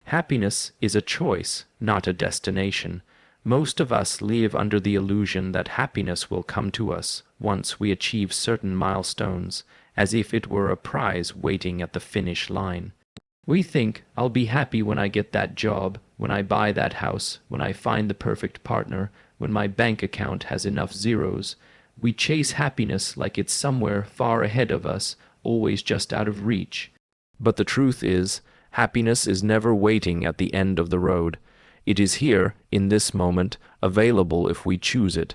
Happiness is a choice, not a destination. Most of us live under the illusion that happiness will come to us once we achieve certain milestones, as if it were a prize waiting at the finish line. We think, I'll be happy when I get that job, when I buy that house, when I find the perfect partner, when my bank account has enough zeros. We chase happiness like it's somewhere far ahead of us, always just out of reach. But the truth is, happiness is never waiting at the end of the road. It is here, in this moment, available if we choose it.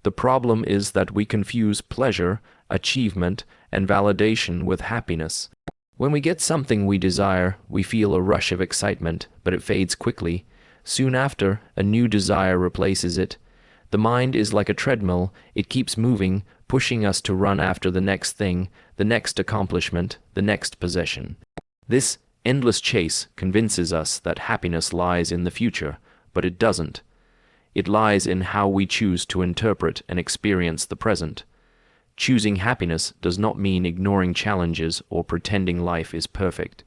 The problem is that we confuse pleasure, achievement, and validation with happiness. When we get something we desire, we feel a rush of excitement, but it fades quickly. Soon after, a new desire replaces it. The mind is like a treadmill. It keeps moving, pushing us to run after the next thing, the next accomplishment, the next possession. This endless chase convinces us that happiness lies in the future, but it doesn't. It lies in how we choose to interpret and experience the present. Choosing happiness does not mean ignoring challenges or pretending life is perfect.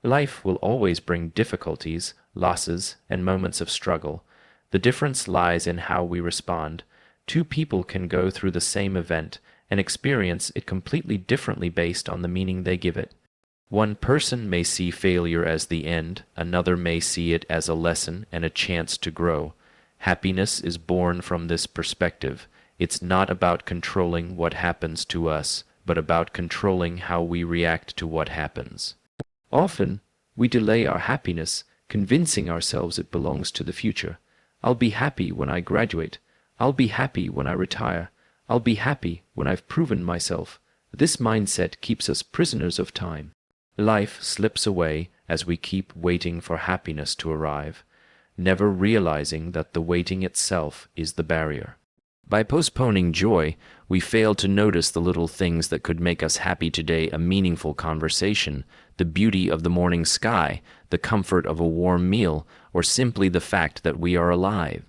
Life will always bring difficulties, losses, and moments of struggle. The difference lies in how we respond. Two people can go through the same event and experience it completely differently based on the meaning they give it. One person may see failure as the end, another may see it as a lesson and a chance to grow. Happiness is born from this perspective. It's not about controlling what happens to us, but about controlling how we react to what happens. Often, we delay our happiness, convincing ourselves it belongs to the future. I'll be happy when I graduate. I'll be happy when I retire. I'll be happy when I've proven myself. This mindset keeps us prisoners of time. Life slips away as we keep waiting for happiness to arrive, never realizing that the waiting itself is the barrier. By postponing joy, we fail to notice the little things that could make us happy today: a meaningful conversation, the beauty of the morning sky, the comfort of a warm meal, or simply the fact that we are alive.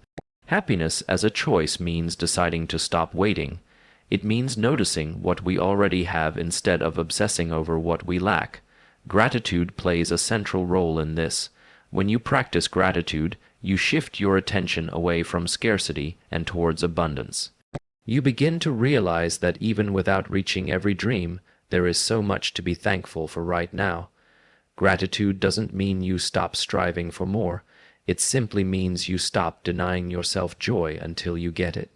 Happiness as a choice means deciding to stop waiting. It means noticing what we already have instead of obsessing over what we lack. Gratitude plays a central role in this. When you practice gratitude, you shift your attention away from scarcity and towards abundance. You begin to realize that even without reaching every dream, there is so much to be thankful for right now. Gratitude doesn't mean you stop striving for more. It simply means you stop denying yourself joy until you get it.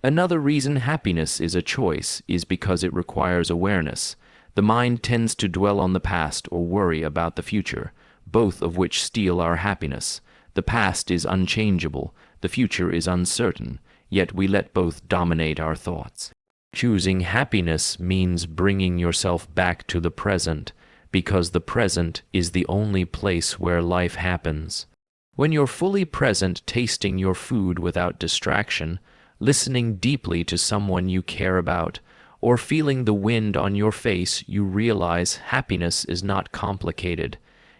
Another reason happiness is a choice is because it requires awareness. The mind tends to dwell on the past or worry about the future, both of which steal our happiness. The past is unchangeable, the future is uncertain, yet we let both dominate our thoughts. Choosing happiness means bringing yourself back to the present, because the present is the only place where life happens. When you're fully present, tasting your food without distraction, listening deeply to someone you care about, or feeling the wind on your face, you realize happiness is not complicated.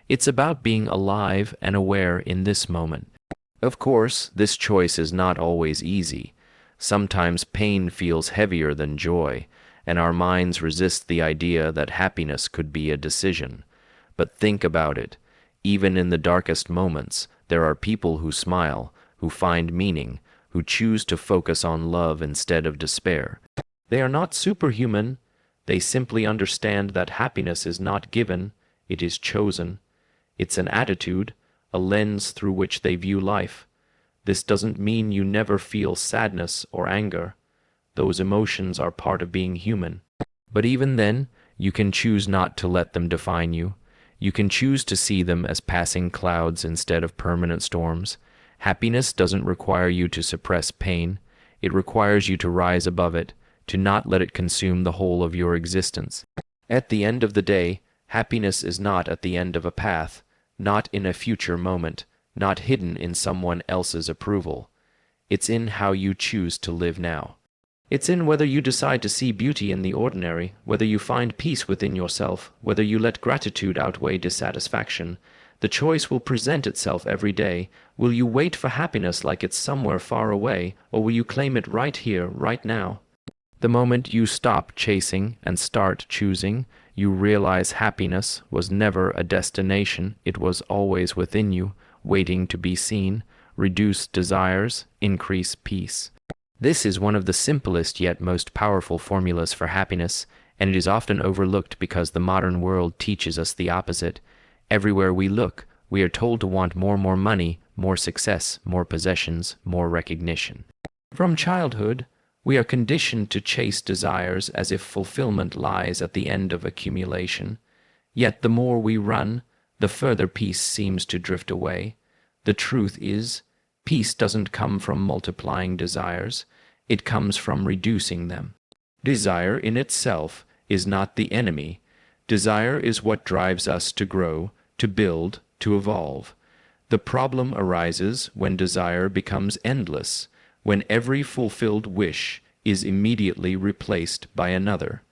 It's about being alive and aware in this moment. Of course, this choice is not always easy. Sometimes pain feels heavier than joy, and our minds resist the idea that happiness could be a decision. But think about it. Even in the darkest moments, there are people who smile, who find meaning, who choose to focus on love instead of despair. They are not superhuman. They simply understand that happiness is not given, it is chosen. It's an attitude, a lens through which they view life. This doesn't mean you never feel sadness or anger. Those emotions are part of being human. But even then, you can choose not to let them define you. You can choose to see them as passing clouds instead of permanent storms. Happiness doesn't require you to suppress pain. It requires you to rise above it, to not let it consume the whole of your existence. At the end of the day, happiness is not at the end of a path, not in a future moment, not hidden in someone else's approval. It's in how you choose to live now. It's in whether you decide to see beauty in the ordinary, whether you find peace within yourself, whether you let gratitude outweigh dissatisfaction. The choice will present itself every day. Will you wait for happiness like it's somewhere far away, or will you claim it right here, right now? The moment you stop chasing and start choosing, you realize happiness was never a destination, it was always within you, waiting to be seen. Reduce desires, increase peace. This is one of the simplest yet most powerful formulas for happiness, and it is often overlooked because the modern world teaches us the opposite. Everywhere we look, we are told to want more money, more success, more possessions, more recognition. From childhood, we are conditioned to chase desires as if fulfillment lies at the end of accumulation. Yet the more we run, the further peace seems to drift away. The truth is, peace doesn't come from multiplying desires, it comes from reducing them. Desire in itself is not the enemy. Desire is what drives us to grow, to build, to evolve. The problem arises when desire becomes endless, when every fulfilled wish is immediately replaced by another.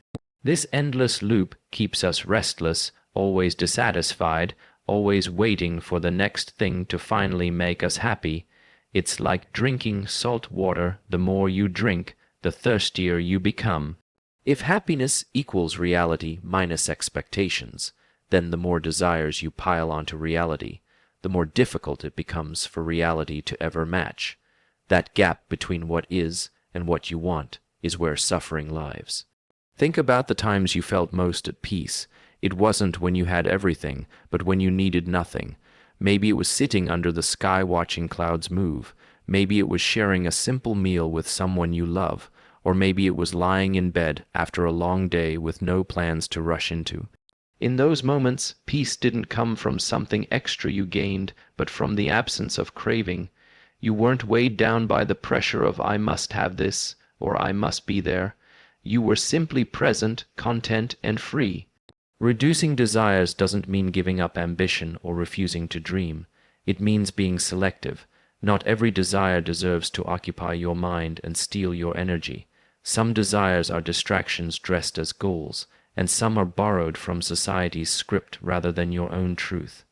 This endless loop keeps us restless, always dissatisfied, always waiting for the next thing to finally make us happy. It's like drinking salt water. The more you drink, the thirstier you become. If happiness equals reality minus expectations, then the more desires you pile onto reality, the more difficult it becomes for reality to ever match. That gap between what is and what you want is where suffering lives. Think about the times you felt most at peace. It wasn't when you had everything, but when you needed nothing. Maybe it was sitting under the sky watching clouds move. Maybe it was sharing a simple meal with someone you love. Or maybe it was lying in bed after a long day with no plans to rush into. In those moments, peace didn't come from something extra you gained, but from the absence of craving. You weren't weighed down by the pressure of "I must have this" or "I must be there." You were simply present, content, and free. Reducing desires doesn't mean giving up ambition or refusing to dream. It means being selective. Not every desire deserves to occupy your mind and steal your energy. Some desires are distractions dressed as goals, and some are borrowed from society's script rather than your own truth.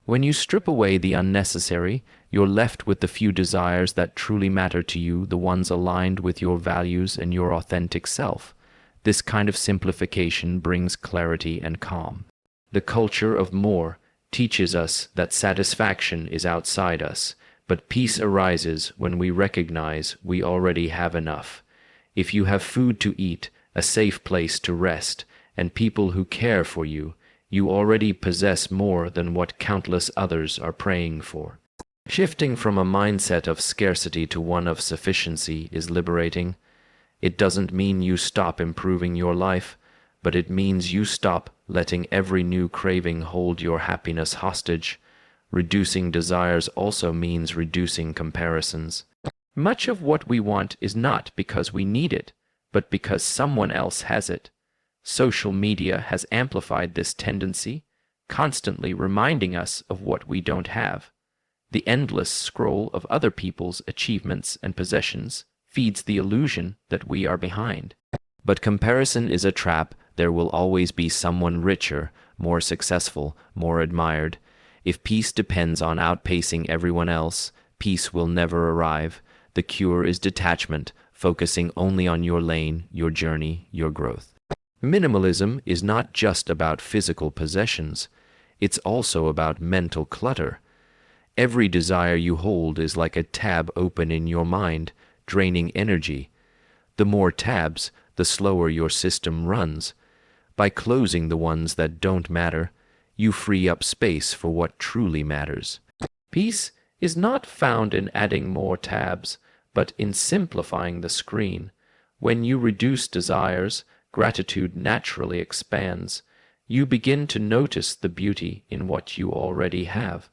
When you strip away the unnecessary, you're left with the few desires that truly matter to you, the ones aligned with your values and your authentic self. This kind of simplification brings clarity and calm. The culture of more teaches us that satisfaction is outside us, but peace arises when we recognize we already have enough. If you have food to eat, a safe place to rest, and people who care for you, you already possess more than what countless others are praying for. Shifting from a mindset of scarcity to one of sufficiency is liberating. It doesn't mean you stop improving your life, but it means you stop letting every new craving hold your happiness hostage. Reducing desires also means reducing comparisons. Much of what we want is not because we need it, but because someone else has it. Social media has amplified this tendency, constantly reminding us of what we don't have. The endless scroll of other people's achievements and possessions feeds the illusion that we are behind. But comparison is a trap. There will always be someone richer, more successful, more admired. If peace depends on outpacing everyone else, peace will never arrive. The cure is detachment, focusing only on your lane, your journey, your growth. Minimalism is not just about physical possessions. It's also about mental clutter. Every desire you hold is like a tab open in your mind, draining energy. The more tabs, the slower your system runs. By closing the ones that don't matter, you free up space for what truly matters. Peace is not found in adding more tabs, but in simplifying the screen. When you reduce desires, gratitude naturally expands. You begin to notice the beauty in what you already have.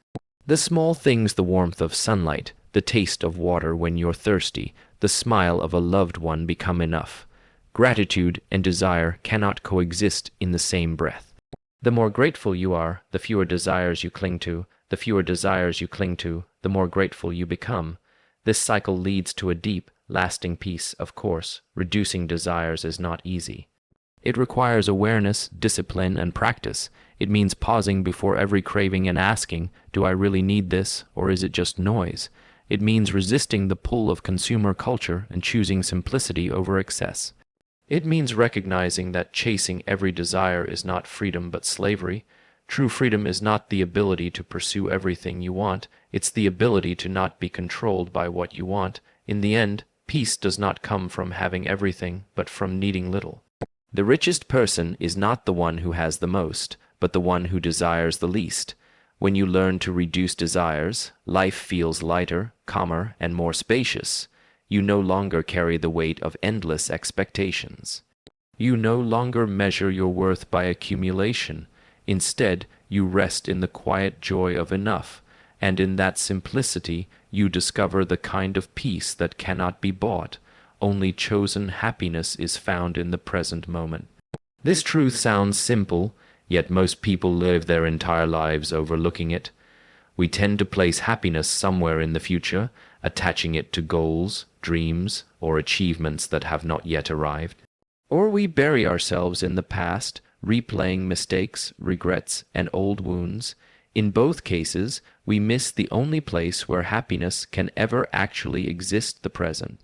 The small things, the warmth of sunlight, the taste of water when you're thirsty, the smile of a loved one become enough. Gratitude and desire cannot coexist in the same breath. The more grateful you are, the fewer desires you cling to. The fewer desires you cling to, the more grateful you become. This cycle leads to a deep, lasting peace, of course. Reducing desires is not easy. It requires awareness, discipline, and practice. It means pausing before every craving and asking, do I really need this, or is it just noise? It means resisting the pull of consumer culture and choosing simplicity over excess. It means recognizing that chasing every desire is not freedom but slavery. True freedom is not the ability to pursue everything you want, it's the ability to not be controlled by what you want. In the end, peace does not come from having everything, but from needing little. The richest person is not the one who has the most, but the one who desires the least. When you learn to reduce desires, life feels lighter, calmer, and more spacious. You no longer carry the weight of endless expectations. You no longer measure your worth by accumulation. Instead, you rest in the quiet joy of enough, and in that simplicity you discover the kind of peace that cannot be bought. Only chosen happiness is found in the present moment. This truth sounds simple, yet most people live their entire lives overlooking it. We tend to place happiness somewhere in the future, attaching it to goals, dreams, or achievements that have not yet arrived. Or we bury ourselves in the past, replaying mistakes, regrets, and old wounds. In both cases, we miss the only place where happiness can ever actually exist: the present.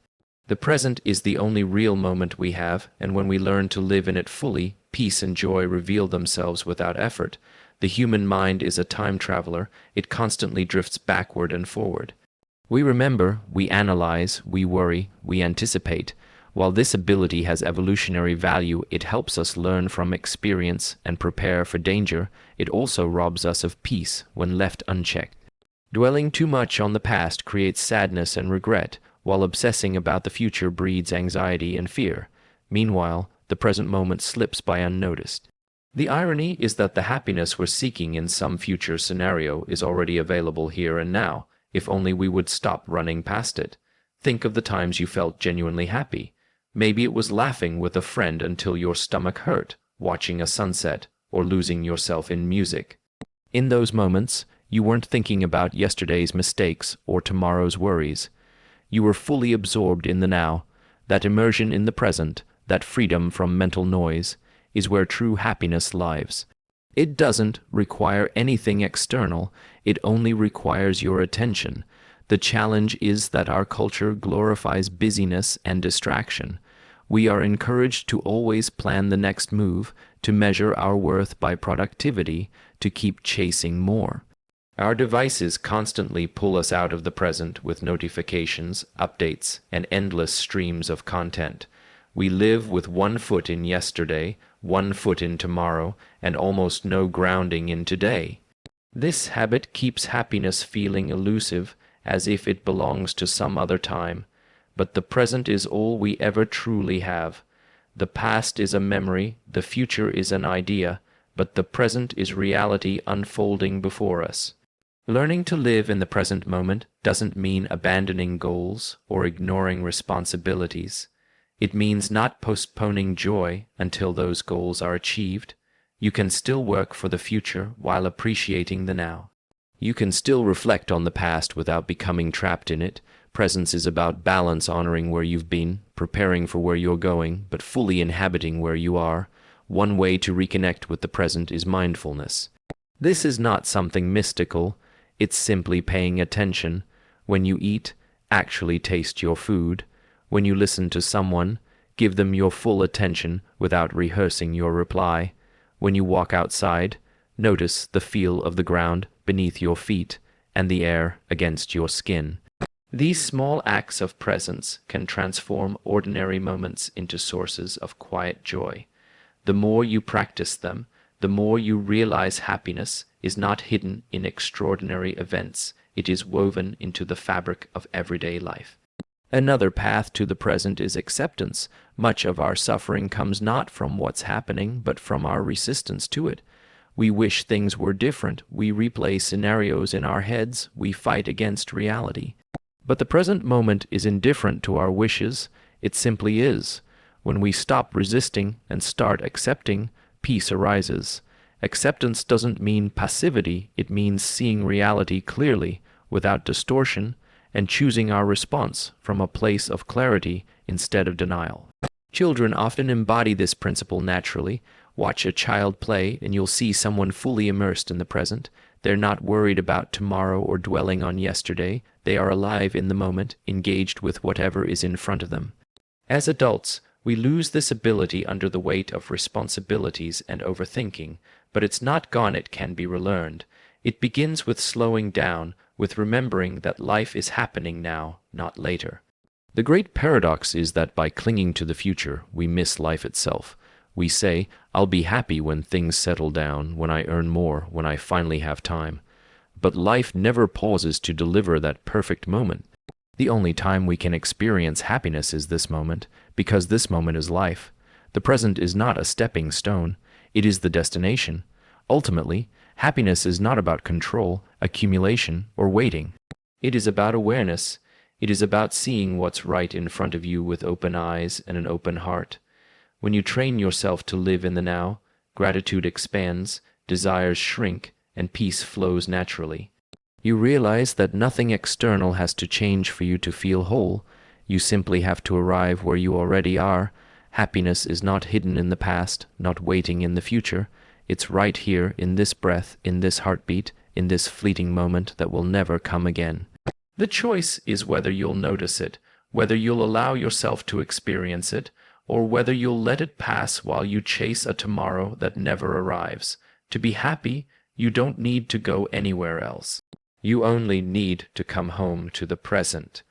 The present is the only real moment we have, and when we learn to live in it fully, peace and joy reveal themselves without effort. The human mind is a time traveler. It constantly drifts backward and forward. We remember, we analyze, we worry, we anticipate. While this ability has evolutionary value, it helps us learn from experience and prepare for danger. It also robs us of peace when left unchecked. Dwelling too much on the past creates sadness and regret, while obsessing about the future breeds anxiety and fear. Meanwhile, the present moment slips by unnoticed. The irony is that the happiness we're seeking in some future scenario is already available here and now, if only we would stop running past it. Think of the times you felt genuinely happy. Maybe it was laughing with a friend until your stomach hurt, watching a sunset, or losing yourself in music. In those moments, you weren't thinking about yesterday's mistakes or tomorrow's worries. You were fully absorbed in the now. That immersion in the present, that freedom from mental noise, is where true happiness lives. It doesn't require anything external, it only requires your attention. The challenge is that our culture glorifies busyness and distraction. We are encouraged to always plan the next move, to measure our worth by productivity, to keep chasing more. Our devices constantly pull us out of the present with notifications, updates, and endless streams of content. We live with one foot in yesterday, one foot in tomorrow, and almost no grounding in today. This habit keeps happiness feeling elusive, as if it belongs to some other time. But the present is all we ever truly have. The past is a memory, the future is an idea, but the present is reality unfolding before us. Learning to live in the present moment doesn't mean abandoning goals or ignoring responsibilities. It means not postponing joy until those goals are achieved. You can still work for the future while appreciating the now. You can still reflect on the past without becoming trapped in it. Presence is about balance, honoring where you've been, preparing for where you're going, but fully inhabiting where you are. One way to reconnect with the present is mindfulness. This is not something mystical. It's simply paying attention. When you eat, actually taste your food. When you listen to someone, give them your full attention without rehearsing your reply. When you walk outside, notice the feel of the ground beneath your feet and the air against your skin. These small acts of presence can transform ordinary moments into sources of quiet joy. The more you practice them, the more you realize happiness is not hidden in extraordinary events. It is woven into the fabric of everyday life. Another path to the present is acceptance. Much of our suffering comes not from what's happening, but from our resistance to it. We wish things were different. We replay scenarios in our heads. We fight against reality. But the present moment is indifferent to our wishes. It simply is. When we stop resisting and start accepting, peace arises. Acceptance doesn't mean passivity. It means seeing reality clearly, without distortion, and choosing our response from a place of clarity instead of denial. Children often embody this principle naturally. Watch a child play and you'll see someone fully immersed in the present. They're not worried about tomorrow or dwelling on yesterday. They are alive in the moment, engaged with whatever is in front of them. As adults, We lose this ability under the weight of responsibilities and overthinking, but it's not gone, it can be relearned. It begins with slowing down, with remembering that life is happening now, not later. The great paradox is that by clinging to the future, we miss life itself. We say, I'll be happy when things settle down, when I earn more, when I finally have time. But life never pauses to deliver that perfect moment. The only time we can experience happiness is this moment, because this moment is life. The present is not a stepping stone, it is the destination. Ultimately, happiness is not about control, accumulation, or waiting. It is about awareness. It is about seeing what's right in front of you with open eyes and an open heart. When you train yourself to live in the now, gratitude expands, desires shrink, and peace flows naturally. You realize that nothing external has to change for you to feel whole. You simply have to arrive where you already are. Happiness is not hidden in the past, not waiting in the future. It's right here in this breath, in this heartbeat, in this fleeting moment that will never come again. The choice is whether you'll notice it, whether you'll allow yourself to experience it, or whether you'll let it pass while you chase a tomorrow that never arrives. To be happy, you don't need to go anywhere else. You only need to come home to the present.